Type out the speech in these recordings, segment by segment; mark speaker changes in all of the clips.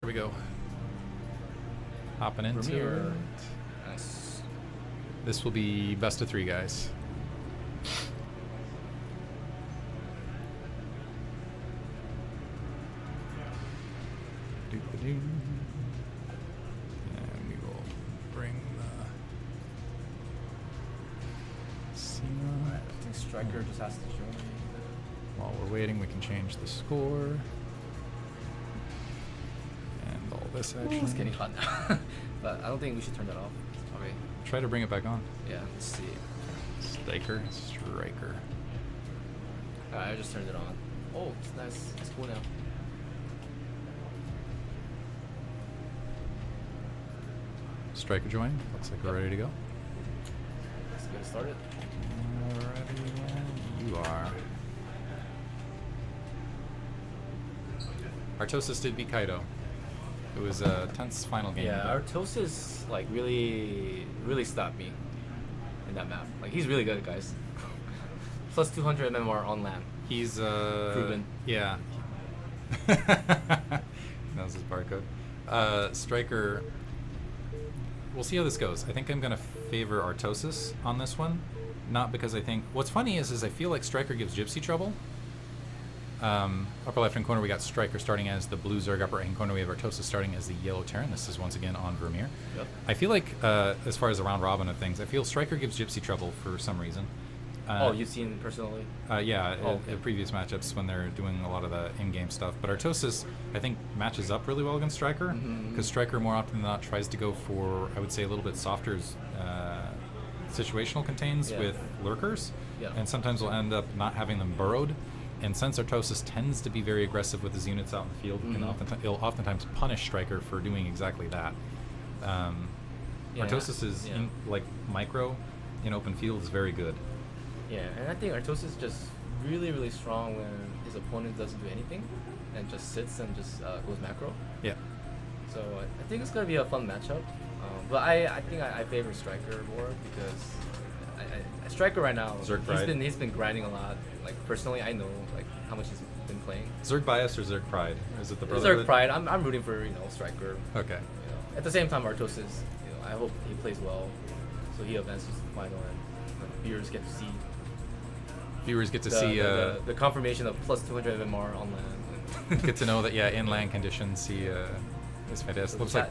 Speaker 1: we go. Hopping into
Speaker 2: Vermeer.
Speaker 1: it.
Speaker 2: Nice.
Speaker 1: This will be best of 3, guys. Doop-a-doo. And we will bring the SEMA.
Speaker 2: Alright, I think StRyKeR just has to join.
Speaker 1: While we're waiting, we can change the score. And all this action.
Speaker 2: It's getting hot now. But I don't think we should turn that off. Okay.
Speaker 1: Try to bring it back on.
Speaker 2: Yeah, let's see.
Speaker 1: StRyKeR. StRyKeR.
Speaker 2: Alright, I just turned it on. Oh, it's nice. It's cool now.
Speaker 1: StRyKeR join. Looks like we're ready to go.
Speaker 2: Let's get it started.
Speaker 1: Ready when you are. Artosis did beat Kaido. It was a tense final game.
Speaker 2: Yeah, Artosis like really stopped me in that map. Like he's really good, guys. Plus 200 MMR on LAN.
Speaker 1: He's
Speaker 2: proven.
Speaker 1: Yeah. Knows his barcode. StRyKeR. We'll see how this goes. I think I'm gonna favor Artosis on this one. Not because I think what's funny is I feel like StRyKeR gives Gypsy trouble. Upper left hand corner we got StRyKeR starting as the blue Zerg. Upper right hand corner we have Artosis starting as the yellow Terran. This is once again on Vermeer.
Speaker 2: Yep.
Speaker 1: I feel like as far as the round robin of things, I feel StRyKeR gives Gypsy trouble for some reason.
Speaker 2: Oh, you've seen personally?
Speaker 1: Yeah,
Speaker 2: okay.
Speaker 1: in previous matchups when they're doing a lot of the in-game stuff. But Artosis, I think, matches up really well against StRyKeR because StRyKeR more often than not tries to go for, I would say, a little bit softer situational contains with lurkers, and sometimes will end up not having them burrowed. And since Artosis tends to be very aggressive with his units out in the field, he'll oftentimes punish StRyKeR for doing exactly that. Artosis is like micro in open field is very good.
Speaker 2: Yeah, and I think Artosis is just really strong when his opponent doesn't do anything and just sits and just goes macro.
Speaker 1: Yeah.
Speaker 2: So I think it's gonna be a fun matchup. But I think I favor StRyKeR more because StRyKeR right now he's been grinding a lot. Like personally, I know like how much he's been playing.
Speaker 1: Zerg bias or Zerg pride? Is it the Brotherhood?
Speaker 2: Zerg pride. I'm rooting for StRyKeR.
Speaker 1: Okay.
Speaker 2: At the same time, Artosis. I hope he plays well, so he advances to the final and viewers get to see.
Speaker 1: Viewers get to see
Speaker 2: the confirmation of plus 200 MMR on LAN.
Speaker 1: Get to know that in LAN conditions he is fantastic. Looks like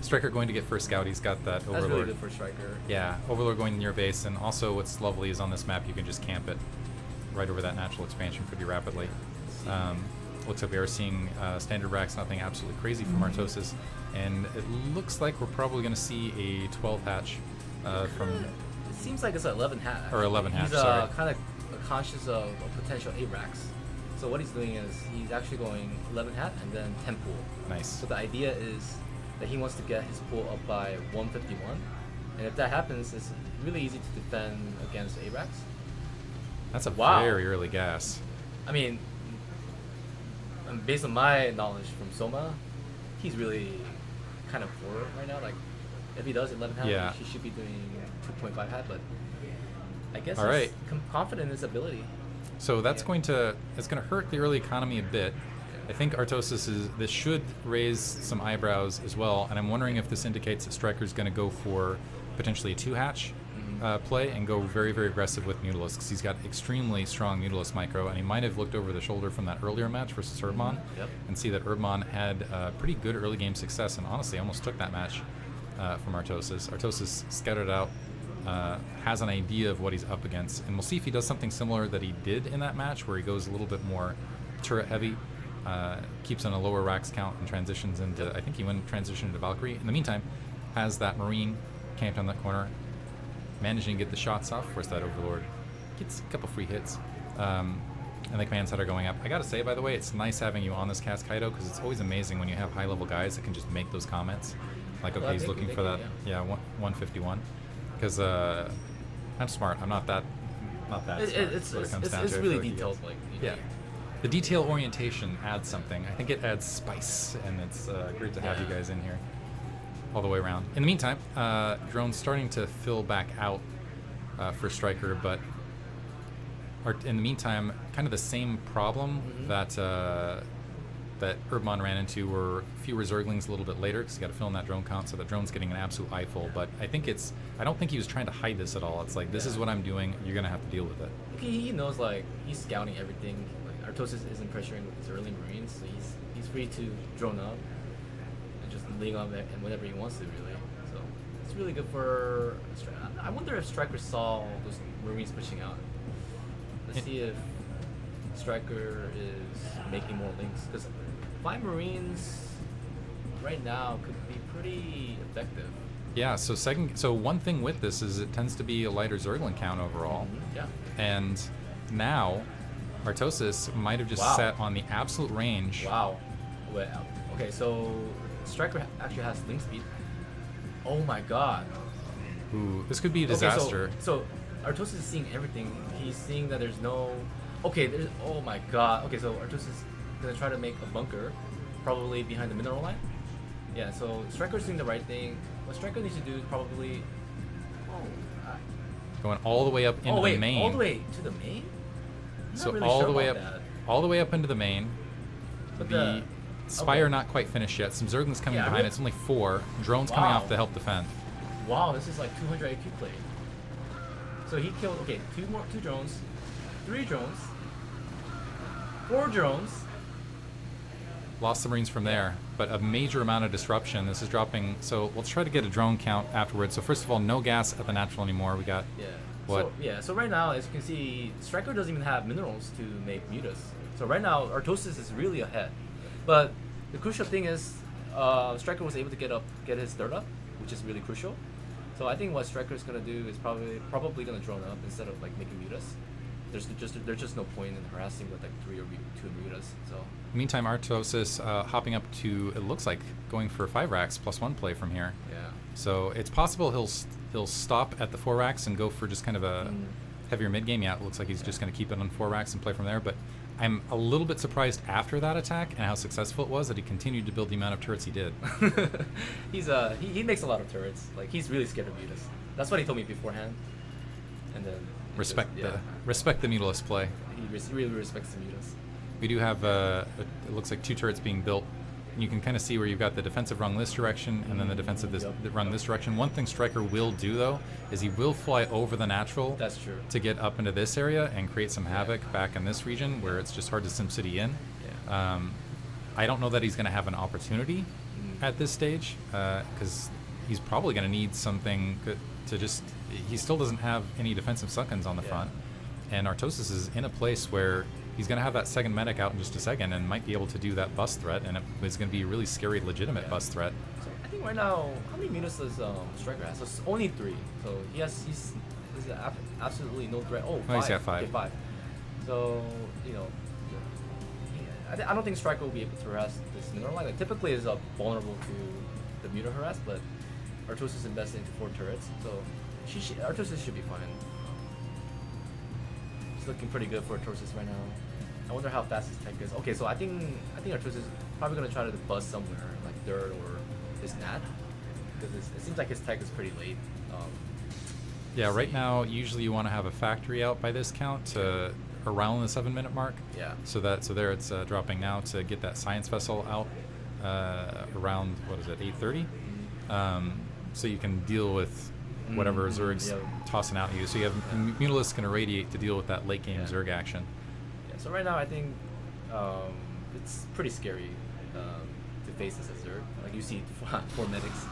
Speaker 1: StRyKeR going to get first scout. He's got that Overlord.
Speaker 2: That's really good for StRyKeR.
Speaker 1: Yeah, Overlord going near base, and also what's lovely is on this map you can just camp it right over that natural expansion pretty rapidly. Looks like we are seeing standard racks, nothing absolutely crazy from Artosis, and it looks like we're probably going to see a 12 hatch from.
Speaker 2: It seems like it's an 11 hat. Actually.
Speaker 1: Or 11 hatch.
Speaker 2: He's
Speaker 1: sorry.
Speaker 2: kind of conscious of potential 8 racks. So what he's doing is he's actually going 11 hat and then 10 pool.
Speaker 1: Nice.
Speaker 2: So the idea is that he wants to get his pool up by 151, and if that happens, it's really easy to defend against 8 racks.
Speaker 1: That's a very early gas.
Speaker 2: I mean, based on my knowledge from Soma, he's really kind of poor right now. Like, if he does 11 hat, he should be doing 2.5 hat, but I guess he's confident in his ability.
Speaker 1: So that's it's going to hurt the early economy a bit. I think Artosis this should raise some eyebrows as well, and I'm wondering if this indicates that StRyKeR is going to go for potentially a 2-hatch play and go very aggressive with Mutalisk, because he's got extremely strong Mutalisk micro, and he might have looked over the shoulder from that earlier match versus Erdmon and see that Erdmon had pretty good early game success, and honestly almost took that match from Artosis. Artosis scouted out, has an idea of what he's up against, and we'll see if he does something similar that he did in that match, where he goes a little bit more turret heavy, keeps on a lower racks count and transitions into, I think he went transition into Valkyrie. In the meantime, has that Marine camped on that corner, managing to get the shots off. Of course, that Overlord gets a couple free hits, and the command center going up. I gotta say, by the way, it's nice having you on this cast, Kaido, because it's always amazing when you have high level guys that can just make those comments, like, okay, he's looking for that 151, because I'm smart. I'm not that smart.
Speaker 2: It's really detailed, like,
Speaker 1: the detail orientation adds something. I think it adds spice, and it's great to have you guys in here all the way around. In the meantime, drone's starting to fill back out for StRyKeR, but in the meantime, kind of the same problem that that Urbmon ran into were fewer Zerglings a little bit later because you got to fill in that drone count, so the drone's getting an absolute eyeful. But I don't think he was trying to hide this at all. It's like, this is what I'm doing. You're gonna have to deal with it.
Speaker 2: He knows, like, he's scouting everything. Like, Artosis isn't pressuring with his early Marines, so he's free to drone up and just ling up and whatever he wants to, really. So it's really good for. I wonder if StRyKeR saw those Marines pushing out. Let's see if StRyKeR is making more links, because 5 Marines right now could be pretty effective.
Speaker 1: Yeah. So one thing with this is it tends to be a lighter Zergling count overall.
Speaker 2: Mm-hmm. Yeah.
Speaker 1: And now Artosis might have just sat on the absolute range.
Speaker 2: Wow. Well, okay, so StRyKeR actually has link speed. Oh my god.
Speaker 1: Ooh, this could be a disaster.
Speaker 2: Okay, so Artosis is seeing everything. He's seeing that there's no. Okay, there's. Oh my god. Okay, so Artosis is gonna try to make a bunker, probably behind the mineral line. Yeah, so StRyKER's doing the right thing. What StRyKER needs to do is probably.
Speaker 1: Going all the way up into the main.
Speaker 2: All the way to the main?
Speaker 1: So
Speaker 2: really
Speaker 1: all
Speaker 2: sure
Speaker 1: the way up,
Speaker 2: that.
Speaker 1: all the way up into the main.
Speaker 2: But
Speaker 1: the Spire not quite finished yet. Some Zerglings coming behind. It's only 4 drones coming off to help defend.
Speaker 2: Wow, this is like 200 IQ play. So he killed. Okay, 2 drones, 3 drones, 4 drones.
Speaker 1: Lost the Marines from there, but a major amount of disruption. This is dropping. So let's try to get a drone count afterwards. So first of all, no gas at the natural anymore. We got what?
Speaker 2: So right now, as you can see, StRyKER doesn't even have minerals to make mutas. So right now, Artosis is really ahead. But the crucial thing is, StRyKER was able to get his third up, which is really crucial. So I think what StRyKER is gonna do is probably gonna drone up instead of like making mutas. There's just no point in harassing with like 3 or 2 mutas. So.
Speaker 1: Meantime, Artosis hopping up to, it looks like going for 5 racks +1 play from here.
Speaker 2: Yeah.
Speaker 1: So it's possible he'll stop at the 4 racks and go for just kind of a heavier mid game. Yeah, it looks like he's just going to keep it on 4 racks and play from there. But I'm a little bit surprised after that attack and how successful it was that he continued to build the amount of turrets he did.
Speaker 2: He makes a lot of turrets. Like, he's really scared of mutas. That's what he told me beforehand. And then
Speaker 1: respect the mutalist play.
Speaker 2: He really respects the mutas.
Speaker 1: We do have it looks like 2 turrets being built. And you can kind of see where you've got the defensive rung this direction and then the defensive rung this direction. One thing StRyKER will do though is he will fly over the natural.
Speaker 2: That's true.
Speaker 1: To get up into this area and create some havoc back in this region where it's just hard to SimCity in. Yeah. I don't know that he's going to have an opportunity at this stage because he's probably going to need something to just. He still doesn't have any defensive suckins on the front, and Artosis is in a place where he's going to have that second medic out in just a second and might be able to do that bust threat, and it's going to be a really scary, legitimate bust threat.
Speaker 2: So I think right now, how many mutas does StRyKER have? So it's only 3. So he's absolutely no threat. Oh, 5.
Speaker 1: He's got 5.
Speaker 2: Okay, 5. So, you know, I don't think StRyKER will be able to harass this mineral line. Like, typically is vulnerable to the muta harass, but Artosis invested into 4 turrets, so Artosis should be fine. It's looking pretty good for Artosis right now. I wonder how fast his tech is. Okay, so I think Artosis is probably gonna try to bust somewhere, like third or his nat, because it seems like his tech is pretty late.
Speaker 1: Yeah, right now usually you want to have a factory out by this count to around the 7-minute mark.
Speaker 2: Yeah.
Speaker 1: So there it's dropping now to get that science vessel out around 8:30. So you can deal with whatever Zerg's tossing out at you. So you have Mutalisk can irradiate to deal with that late game Zerg action.
Speaker 2: Yeah. So right now I think it's pretty scary to face this as Zerg. Like, you see 4 medics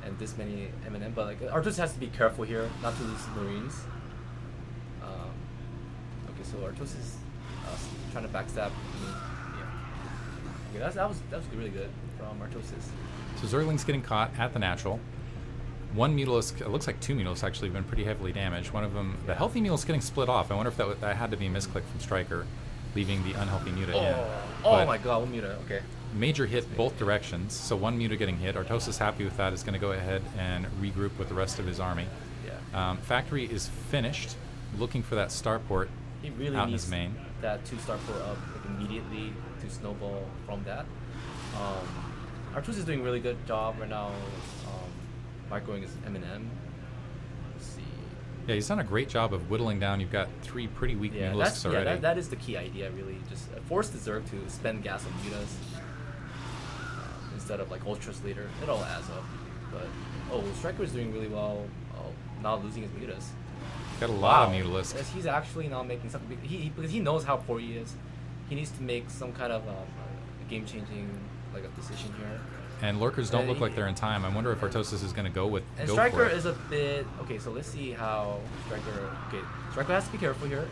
Speaker 2: and this many M&M, but like Artosis has to be careful here not to lose Marines. Okay, so Artosis is trying to backstab me. Yeah. Okay, that was really good from Artosis.
Speaker 1: So Zergling's getting caught at the natural. 1 Mutalisk, it looks like 2 Mutalisks actually have been pretty heavily damaged. One of them, the healthy Mutalisk getting split off. I wonder if that had to be a misclick from StRyKER, leaving the unhealthy Muta in.
Speaker 2: Oh my god, 1 Muta, okay.
Speaker 1: Major hit both directions, so 1 Muta getting hit. Artosis happy with that, is going to go ahead and regroup with the rest of his army.
Speaker 2: Yeah.
Speaker 1: Factory is finished, looking for that starport
Speaker 2: he really
Speaker 1: out in
Speaker 2: needs
Speaker 1: his main.
Speaker 2: That 2 starport up like, immediately to snowball from that. Artosis is doing a really good job right now. Microing his M&M. Let's see.
Speaker 1: Yeah, he's done a great job of whittling down. You've got 3 pretty weak Mulisks already.
Speaker 2: Yeah, that is the key idea, really. Just force the Zerg to spend gas on mutas instead of like Ultras later. It all adds up. But StRyKeR is doing really well. Not losing his mutas.
Speaker 1: Got a lot of Mutalisks.
Speaker 2: Yes, he's actually now making something because he knows how poor he is. He needs to make some kind of game-changing like a decision here.
Speaker 1: And lurkers don't look like they're in time. I wonder if Artosis is going to go
Speaker 2: And
Speaker 1: go
Speaker 2: StRyKeR
Speaker 1: for it.
Speaker 2: is a bit okay. So let's see how StRyKeR. Okay, StRyKeR has to be careful here.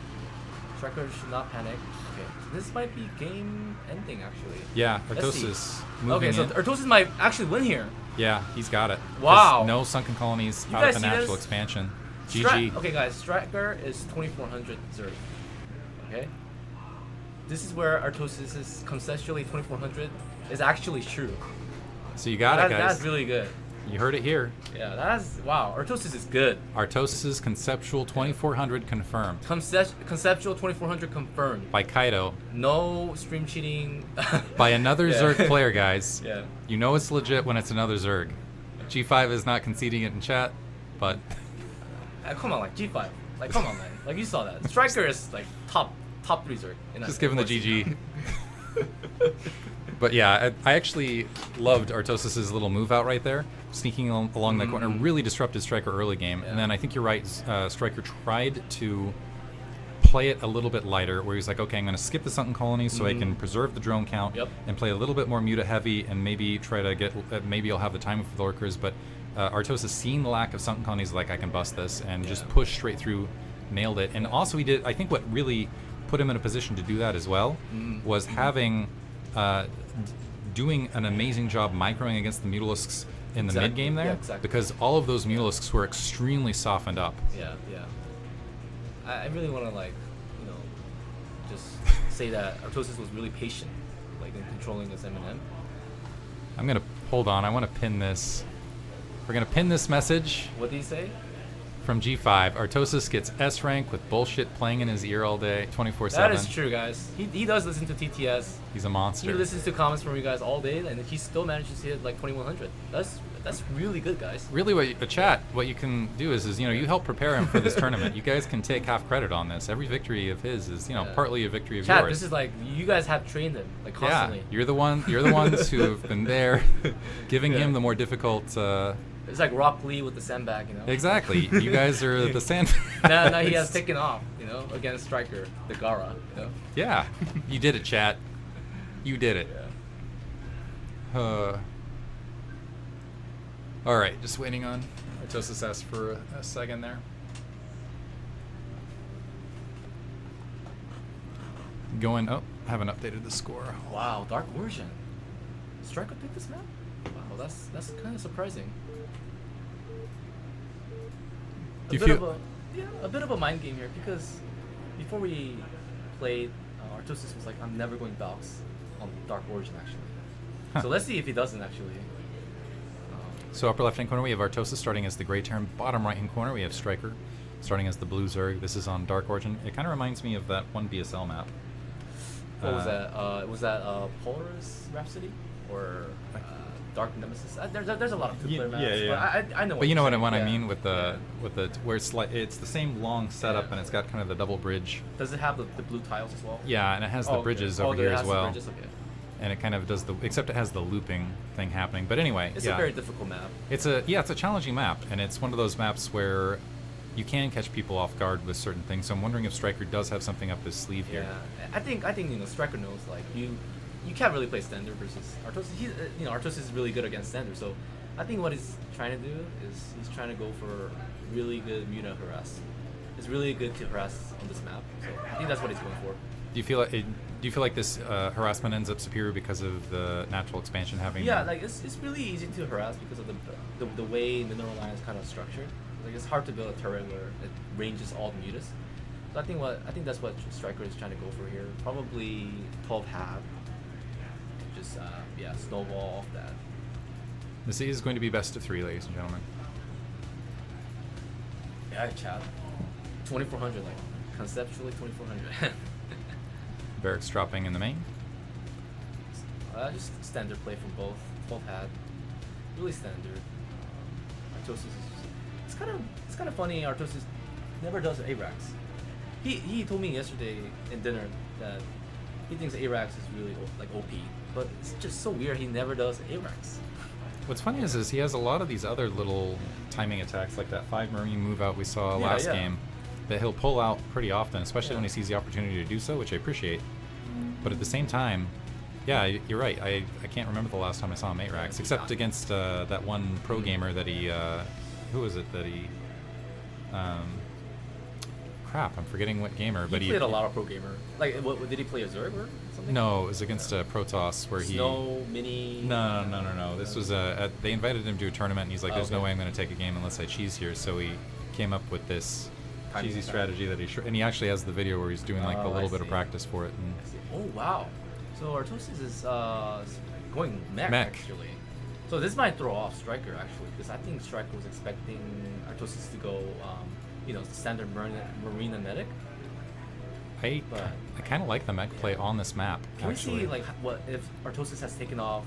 Speaker 2: StRyKeR should not panic. Okay, so this might be game ending actually.
Speaker 1: Yeah, Artosis.
Speaker 2: Okay, so Artosis might actually win here.
Speaker 1: Yeah, he's got it.
Speaker 2: Wow.
Speaker 1: No sunken colonies out of the natural expansion. GG.
Speaker 2: Okay, guys, StRyKeR is 2400 Zerg. Okay, this is where Artosis is conceptually 2400 is actually true.
Speaker 1: So you got it, guys.
Speaker 2: That's really good.
Speaker 1: You heard it here.
Speaker 2: Yeah, that's wow. Artosis is good.
Speaker 1: Artosis' conceptual 2400 confirmed.
Speaker 2: Conceptual 2400 confirmed.
Speaker 1: By Kaido.
Speaker 2: No stream cheating.
Speaker 1: By another Zerg player, guys.
Speaker 2: Yeah.
Speaker 1: You know it's legit when it's another Zerg. G5 is not conceding it in chat, but...
Speaker 2: come on, like G5. Like, come on, man. Like, you saw that. StRyKeR is like top 3 Zerg.
Speaker 1: Just give him the GG. But yeah, I actually loved Artosis' little move out right there, sneaking along that corner. Really disrupted StRyKeR early game. Yeah. And then I think you're right, StRyKeR tried to play it a little bit lighter, where he's like, okay, I'm going to skip the sunken colonies so I can preserve the drone count and play a little bit more muta heavy and maybe try to get, maybe I'll have the timing for the lurkers. But Artosis, seeing the lack of sunken colonies, like, I can bust this, and just pushed straight through, nailed it. And also he did, I think what really put him in a position to do that as well was having... doing an amazing job microing against the Mutalisks in the mid game there, because all of those Mutalisks were extremely softened up.
Speaker 2: Yeah. I really want to just say that Artosis was really patient, like in controlling this M&M.
Speaker 1: I'm gonna hold on. I want to pin this. We're gonna pin this message.
Speaker 2: What did he say?
Speaker 1: From G5, Artosis gets S rank with bullshit playing in his ear all day, 24/7.
Speaker 2: That is true, guys. He does listen to TTS.
Speaker 1: He's a monster.
Speaker 2: He listens to comments from you guys all day, and he still manages to hit like 2100. That's really good, guys.
Speaker 1: Really, what you can do is you help prepare him for this tournament. You guys can take half credit on this. Every victory of his is partly a victory of yours.
Speaker 2: This is like you guys have trained him like constantly.
Speaker 1: Yeah, you're the ones who have been there, giving him the more difficult.
Speaker 2: It's like Rock Lee with the sandbag,
Speaker 1: Exactly. You guys are the sandbag.
Speaker 2: now he has taken off, against StRyKeR, the Gara.
Speaker 1: Yeah. You did it, chat. You did it.
Speaker 2: Yeah.
Speaker 1: All right, just waiting on Artosis asked for a second there. Haven't updated the score.
Speaker 2: Wow, Dark Origin. StRyKeR picked this map? Wow, that's kind of surprising. A bit of a mind game here, because before we played, Artosis was like, I'm never going Valks on Dark Origin actually. So let's see if he doesn't actually.
Speaker 1: So upper left hand corner we have Artosis starting as the gray term. Bottom right hand corner we have StRyKeR starting as the blue Zerg. This is on Dark Origin. It kind of reminds me of that one BSL map.
Speaker 2: What was that? Was that Polaris Rhapsody or Dark Nemesis? There's a lot of two-player maps.
Speaker 1: Yeah.
Speaker 2: But I know.
Speaker 1: But you know what I mean with the where it's the same long setup and it's got kind of the double bridge.
Speaker 2: Does it have the blue tiles as well?
Speaker 1: Yeah, and it has the bridges over here as well.
Speaker 2: Bridges? Okay.
Speaker 1: And it kind of does except it has the looping thing happening. But anyway,
Speaker 2: it's a very difficult map.
Speaker 1: It's a challenging map, and it's one of those maps where you can catch people off guard with certain things. So I'm wondering if StRyKeR does have something up his sleeve here.
Speaker 2: Yeah, I think StRyKeR knows like you can't really play standard versus Artosis. Artosis is really good against standard. So I think what he's trying to do is he's trying to go for really good muta harass. It's really good to harass on this map. So I think that's what he's going for.
Speaker 1: Do you feel like this harassment ends up superior because of the natural expansion having?
Speaker 2: Yeah, like it's really easy to harass because of the way Mineral Line is kind of structured. Like it's hard to build a turret where it ranges all the mutas. So I think that's what StRyKeR is trying to go for here. Probably 12 half. Just snowball off that.
Speaker 1: This is going to be best of 3, ladies and gentlemen.
Speaker 2: Yeah, chat. 2400, like conceptually 2400.
Speaker 1: Barracks dropping in the main.
Speaker 2: Just standard play from both. 12 had. Really standard. Artosis is it's kind of funny. Artosis never does ARAX. He told me yesterday in dinner that he thinks ARAX is really like OP, but it's just so weird. He never does ARAX.
Speaker 1: What's funny is he has a lot of these other little timing attacks, like that 5 Marine move out we saw last game, that he'll pull out pretty often, especially when he sees the opportunity to do so, which I appreciate. But at the same time, yeah, you're right. I can't remember the last time I saw him ARAX, except against that one pro gamer that he, who was it that he, crap, I'm forgetting what gamer. But
Speaker 2: he played a lot of pro gamer. Like, what did he play, a Zerg or something?
Speaker 1: No, it was against Protoss where
Speaker 2: Snow, Mini...
Speaker 1: No. This was they invited him to a tournament, and he's like, there's no way I'm going to take a game unless I cheese here. So he came up with this cheesy strategy that and he actually has the video where he's doing like a little bit of practice for it. And
Speaker 2: oh, wow. So Artosis is going mech, actually. So this might throw off StRyKeR, actually, because I think StRyKeR was expecting Artosis to go, standard Marine and Medic.
Speaker 1: I kind of like the mech play on this map.
Speaker 2: Can we see like what if Artosis has taken off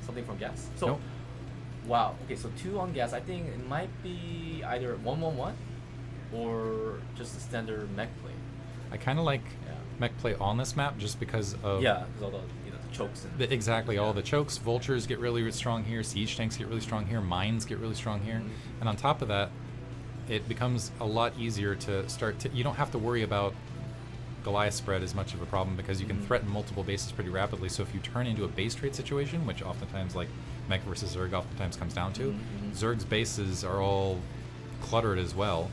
Speaker 2: something from gas? So,
Speaker 1: nope.
Speaker 2: Wow. Okay, so 2 on gas. I think it might be either 1-1-1 or just a standard mech play.
Speaker 1: I kind of like mech play on this map just because of
Speaker 2: because all the the chokes and
Speaker 1: all the chokes. Vultures get really strong here. Siege tanks get really strong here. Mines get really strong here. And on top of that, it becomes a lot easier to start to. You don't have to worry about Goliath spread as much of a problem because you can threaten multiple bases pretty rapidly. So if you turn into a base trade situation, which oftentimes like mech versus Zerg oftentimes comes down to, Zerg's bases are all cluttered as well,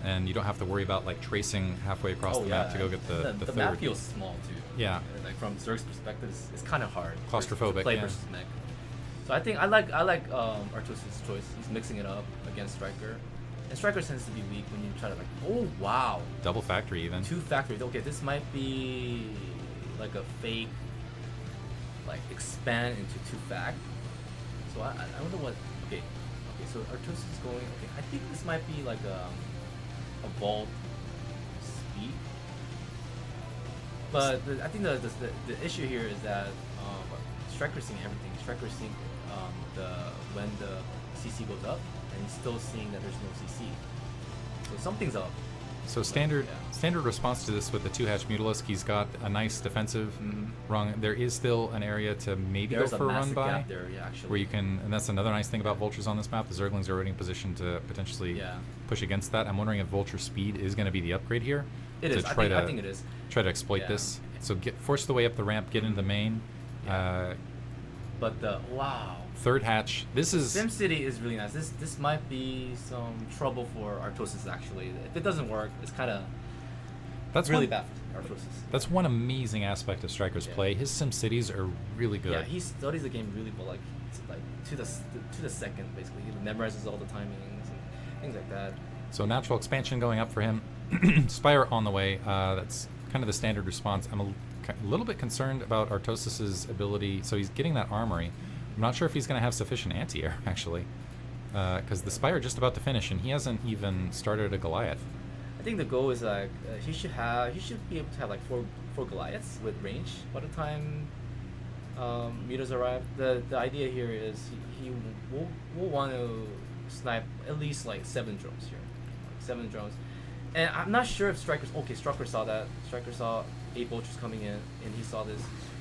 Speaker 1: and you don't have to worry about like tracing halfway across the map to go get the
Speaker 2: the
Speaker 1: third.
Speaker 2: map feels small too.
Speaker 1: Yeah.
Speaker 2: Like from Zerg's perspective, it's kind of hard.
Speaker 1: Claustrophobic.
Speaker 2: To play versus mech. So I think I like Artosis' choice. He's mixing it up against StRyKeR. And StRyKeR tends to be weak when you try to oh wow.
Speaker 1: Double factory even.
Speaker 2: 2 factories. Okay, this might be like a fake like expand into 2 fact. So I don't know what okay, so Artosis is going I think this might be like a vault speed. But I think the issue here is that StRyKER's seeing everything. StRyKER's seeing when the CC goes up, and he's still seeing that there's no CC. So something's up.
Speaker 1: So standard response to this with the 2-hatch Mutalisk, he's got a nice defensive rung. There is still an area to maybe go for a run by,
Speaker 2: gap there, actually.
Speaker 1: where you can, and that's another nice thing about Vultures on this map. The Zerglings are already in position to potentially push against that. I'm wondering if Vulture speed is going to be the upgrade here.
Speaker 2: It is. I think it is.
Speaker 1: Try to exploit this. So force the way up the ramp, get into the main.
Speaker 2: But wow.
Speaker 1: 3rd hatch. This is
Speaker 2: SimCity is really nice. This might be some trouble for Artosis actually. If it doesn't work, it's kind of really bad for Artosis.
Speaker 1: That's one amazing aspect of StRyKER's play. His SimCities are really good.
Speaker 2: Yeah, he studies the game really well, like to the second basically. He memorizes all the timings and things like that.
Speaker 1: So natural expansion going up for him. Spire on the way. That's kind of the standard response. I'm a little bit concerned about Artosis' ability. So he's getting that armory. I'm not sure if he's going to have sufficient anti-air, actually, because the Spire just about to finish, and he hasn't even started a Goliath.
Speaker 2: I think the goal is like he should be able to have like four Goliaths with range by the time meters arrive. The idea here is he will want to snipe at least like 7 drones here, 7 drones. And I'm not sure if StRyKER saw that. StRyKER saw 8 vultures coming in, and he saw this.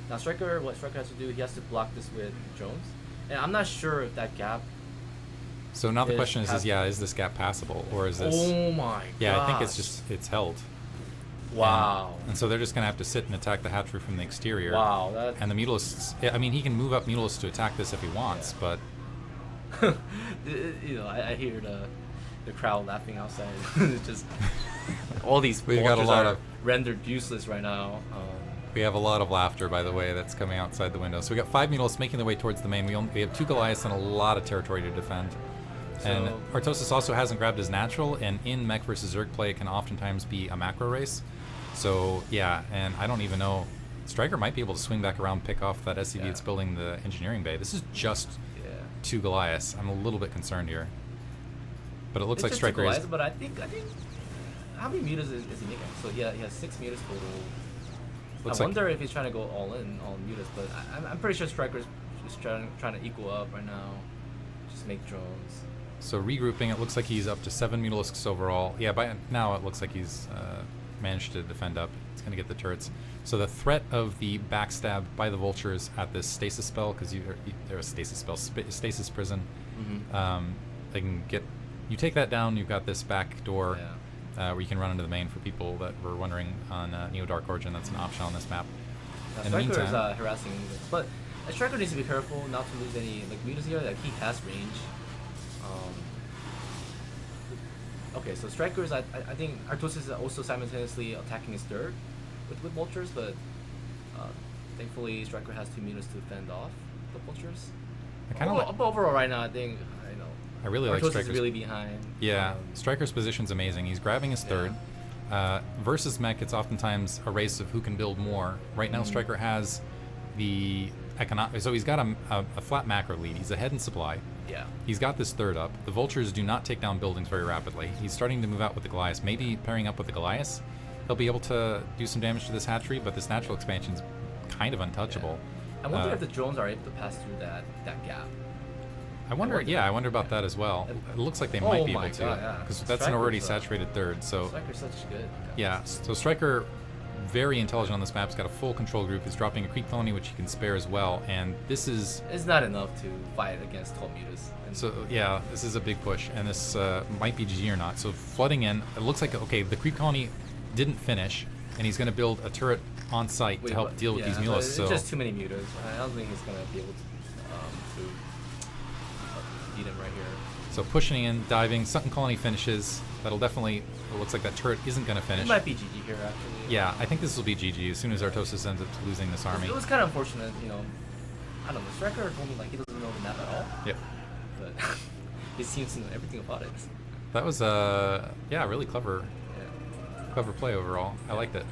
Speaker 2: Now what StRyKER has to do, he has to block this with drones. And I'm not sure if that gap.
Speaker 1: So now the question is this gap passable, or is this?
Speaker 2: Oh my god.
Speaker 1: Yeah, I think it's held.
Speaker 2: Wow.
Speaker 1: And so they're just gonna have to sit and attack the hatchery from the exterior.
Speaker 2: Wow.
Speaker 1: And the Mutalisks. I mean, he can move up Mutalisks to attack this if he wants, but.
Speaker 2: I hear the crowd laughing outside. It's just all these vultures are rendered useless right now.
Speaker 1: We have a lot of laughter, by the way, that's coming outside the window. So we got 5 Mutalisks making their way towards the main. We have 2 Goliaths and a lot of territory to defend. And Artosis also hasn't grabbed his natural, and in mech versus Zerg play, it can oftentimes be a macro race. So yeah, and I don't even know. StRyKER might be able to swing back around, pick off that SCV that's building the engineering bay. This is just 2 Goliaths. I'm a little bit concerned here. But it looks like StRyKER is.
Speaker 2: But I think how many meters is he making? So he has 6 meters total. I wonder if he's trying to go all in on mutas, but I'm pretty sure StRyKER is just trying to equal up right now. Just make drones.
Speaker 1: So regrouping, it looks like he's up to 7 Mutalisks overall. Yeah, by now it looks like he's managed to defend up. He's going to get the turrets. So the threat of the backstab by the vultures at this stasis spell, because they're a stasis spell, stasis prison. They can get, you take that down, you've got this back door where you can run into the main for people that were wondering on Neo Dark Origin. That's an option on this map. In the
Speaker 2: StRyKeR is
Speaker 1: meantime,
Speaker 2: harassing, but StRyKeR needs to be careful not to lose any like mutas here. Like he has range. Okay, so StRyKeR is I think Artosis is also simultaneously attacking his third with vultures, but thankfully StRyKeR has 2 mutas to fend off the vultures.
Speaker 1: I kind of like.
Speaker 2: But overall, right now I
Speaker 1: really like
Speaker 2: Artosis
Speaker 1: StRyKER's.
Speaker 2: is really behind.
Speaker 1: Yeah, StRyKER's position's amazing. He's grabbing his third. Versus mech, it's oftentimes a race of who can build more. Right now, StRyKeR has the so he's got a flat macro lead. He's ahead in supply.
Speaker 2: Yeah.
Speaker 1: He's got this third up. The vultures do not take down buildings very rapidly. He's starting to move out with the Goliath. Maybe pairing up with the Goliath, he'll be able to do some damage to this hatchery, but this natural expansion's kind of untouchable.
Speaker 2: Yeah. I wonder if the drones are able to pass through that gap.
Speaker 1: I wonder about that as well. It looks like they might be able to, because that's an already saturated third. So
Speaker 2: StRyKER's such good.
Speaker 1: Yeah, so StRyKER, very intelligent on this map. He's got a full control group. He's dropping a creep colony, which he can spare as well. And this is...
Speaker 2: It's not enough to fight against 12 mutas.
Speaker 1: So, yeah, this is a big push. And this might be GG or not. So, flooding in, it looks like, okay, the creep colony didn't finish. And he's going to build a turret on site to help deal with these mulas.
Speaker 2: It's just too many mutas. I don't think he's going to be able to beat him right here.
Speaker 1: So, pushing in, diving, Sunken Colony finishes. That'll definitely... It looks like that turret isn't going to finish.
Speaker 2: It might be GG here, actually.
Speaker 1: Yeah, I think this will be GG as soon as Artosis ends up losing this army.
Speaker 2: It was kind of unfortunate, I don't know, StRyKER told me like he doesn't know the map at all.
Speaker 1: Yep.
Speaker 2: But he seems to know everything about it.
Speaker 1: That was, really clever.
Speaker 2: Yeah.
Speaker 1: Clever play overall. I liked it.